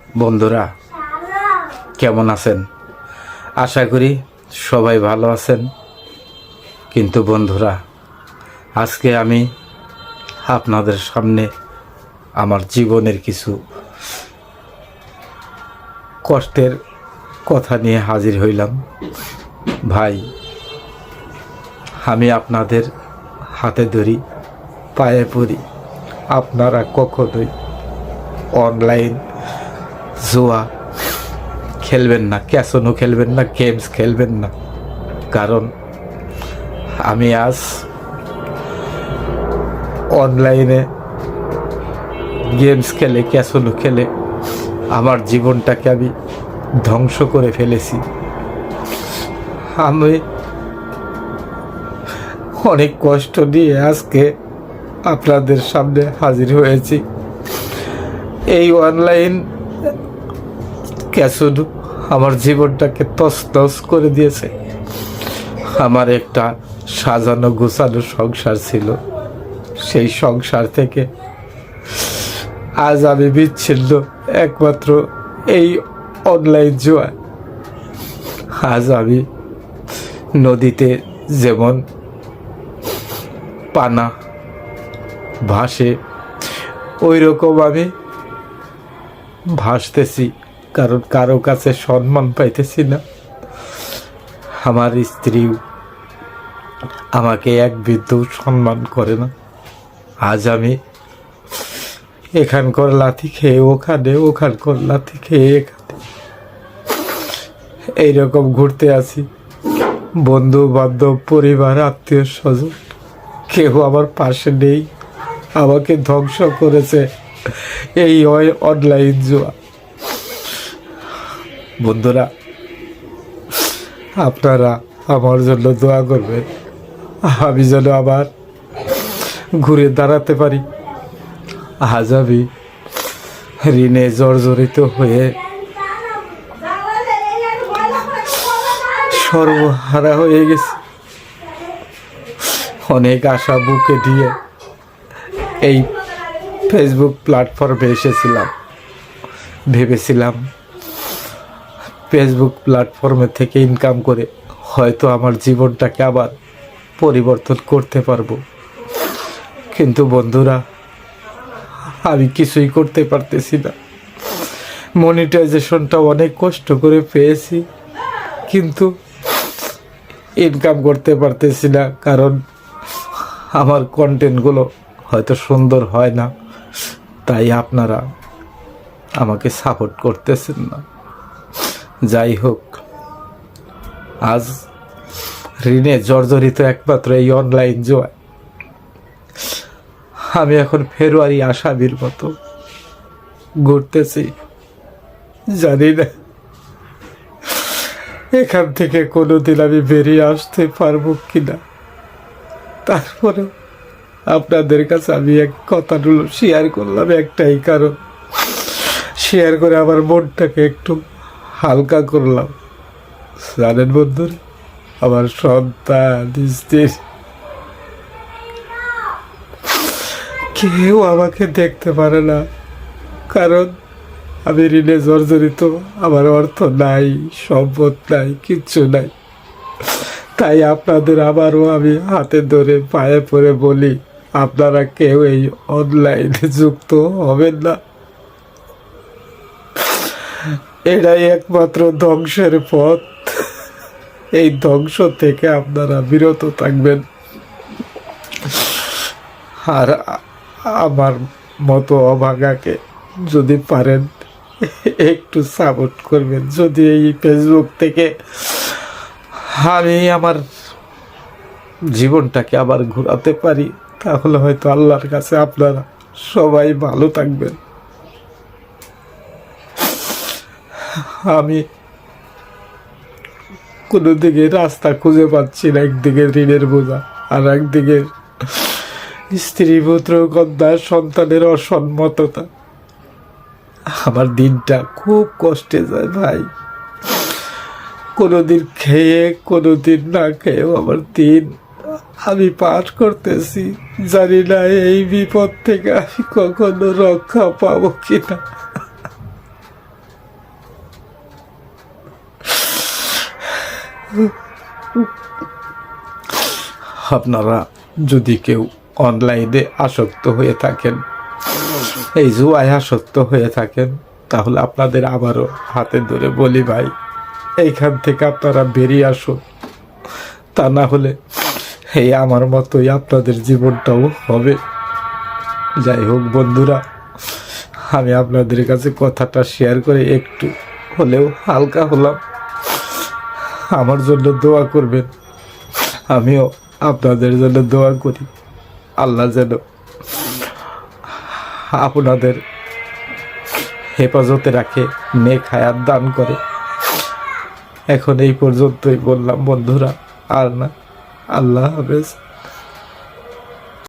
বন্ধুরা কেমন আছেন? আশা করি সবাই ভালো আছেন। কিন্তু বন্ধুরা, আজকে আমি আপনাদের সামনে আমার জীবনের কিছু কষ্টের কথা নিয়ে হাজির হইলাম। ভাই, আমি আপনাদের হাতে ধরি, পায়ে পড়ি, আপনারা কখনোই অনলাইন জুয়া খেলবেন না, ক্যাসিনো খেলবেন না, গেমস খেলবেন না। কারণ আমি আজ অনলাইনে গেমস খেলে, ক্যাসিনো খেলে আমার জীবনটাকে আমি ধ্বংস করে ফেলেছি। আমি অনেক কষ্ট নিয়ে আজকে আপনাদের সামনে হাজির হয়েছি। এই অনলাইন ক্যাসিনো আমার জীবনটাকে তছনছ করে দিয়েছে। আমার একটা সাজানো গোছানো সংসার ছিল, সেই সংসার থেকে আজ আমি বিচ্ছিন্ন একমাত্র এই অনলাইন জুয়া। আজ আমি নদীতে যেমন পানা ভাসে, ওই রকম আমি ভাসতেছি, কারণ কারো কাছে সম্মান পাইতেছি না। আমার স্ত্রীও আমাকে এক বিন্দু সম্মান করে না। আজ আমি এখানকার লাথি খেয়ে ওখানে, ওখানকার লাথি খেয়ে এখানে, এইরকম ঘুরতে আছি। বন্ধু বান্ধব, পরিবার, আত্মীয় স্বজন কেউ আমার পাশে নেই। আমাকে ধ্বংস করেছে এই অনলাইন জুয়া। বন্ধুরা, আপনারা আমার জন্য দোয়া করবেন, আমি যেন আবার ঘুরে দাঁড়াতে পারি। আজ আমি ঋণে জর্জরিত হয়ে সর্বহারা হয়ে গেছি। অনেক আশা বুকে দিয়ে এই ফেসবুক প্ল্যাটফর্মে এসেছিলাম। ভেবেছিলাম ফেসবুক প্ল্যাটফর্মে থেকে ইনকাম করে হয়তো আমার জীবনটাকে আবার পরিবর্তন করতে পারবো। কিন্তু বন্ধুরা, আমি কিছুই করতে পারতেছি না। মনিটাইজেশনটা অনেক কষ্ট করে পেয়েছি, কিন্তু ইনকাম করতে পারতেছি না, কারণ আমার কন্টেন্টগুলো হয়তো সুন্দর হয় না, তাই আপনারা আমাকে সাপোর্ট করতেছেন না। যাই হোক, আজ ঋণে জর্জরিত একমাত্র এই অনলাইন জুয়া। আমি এখন ফেব্রুয়ারি আসামির মতো ঘুরতেছি। জানি না এখান থেকে কোনোদিন আমি বেরিয়ে আসতে পারবো কিনা। তারপরে আপনাদের কাছে আমি এক কথাগুলো শেয়ার করলাম, একটাই কারণ, শেয়ার করে আমার মনটাকে একটু হালকা করলাম। জানেন বন্ধুরা, আমার সন্তান, স্ত্রী কেউ আমাকে দেখতে পারে না, কারণ আমি ঋণে জর্জরিত। আমার অর্থ নাই, সম্পদ নাই, কিচ্ছু নাই। তাই আপনাদের আবারও আমি হাতে ধরে পায়ে পড়ে বলি, আপনারা কেউ এই অনলাইনে যুক্ত হবেন না। এটাই একমাত্র ধ্বংসের পথ। এই ধ্বংস থেকে আপনারা বিরত থাকবেন। আর আমার মতো অভাগাকে যদি পারেন একটু সাপোর্ট করবেন। যদি এই ফেসবুক থেকে আমি আমার জীবনটাকে আবার ঘোরাতে পারি, তাহলে হয়তো আল্লাহর কাছে আপনারা সবাই ভালো থাকবেন। আমি কোনো দিকে রাস্তা খুঁজে পাচ্ছি না। একদিকে ঋণের বোঝা, আর একদিকে স্ত্রী, পুত্র, কন্যা, সন্তানের অসম্মততা। আমার দিনটা খুব কষ্টে যায় ভাই। কোনোদিন খেয়ে, কোনোদিন না খেয়েও আমার দিন আমি পাঠ করতেছি। জানি না এই বিপদ থেকে আমি কখনো রক্ষা পাবো কিনা। আপনারা যদি কেউ অনলাইনে আসক্ত হয়ে থাকেন, এই জুয়ায় আসক্ত হয়ে থাকেন, তাহলে আপনাদের আবারও হাতে ধরে বলি ভাই, এইখান থেকে আপনারা বেরিয়ে আসুন। তা না হলে এই আমার মতোই আপনাদের জীবনটাও হবে। যাই হোক বন্ধুরা, আমি আপনাদের কাছে কথাটা শেয়ার করে একটু হলেও হালকা হলাম। আমার জন্য দোয়া করবেন, আমিও আপনাদের জন্য দোয়া করি। আল্লাহ যেন আপনাদের হেফাজতে রাখে, নেক হায়াত দান করে। এখন এই পর্যন্তই বললাম বন্ধুরা, আর না। আল্লাহ হাফেজ।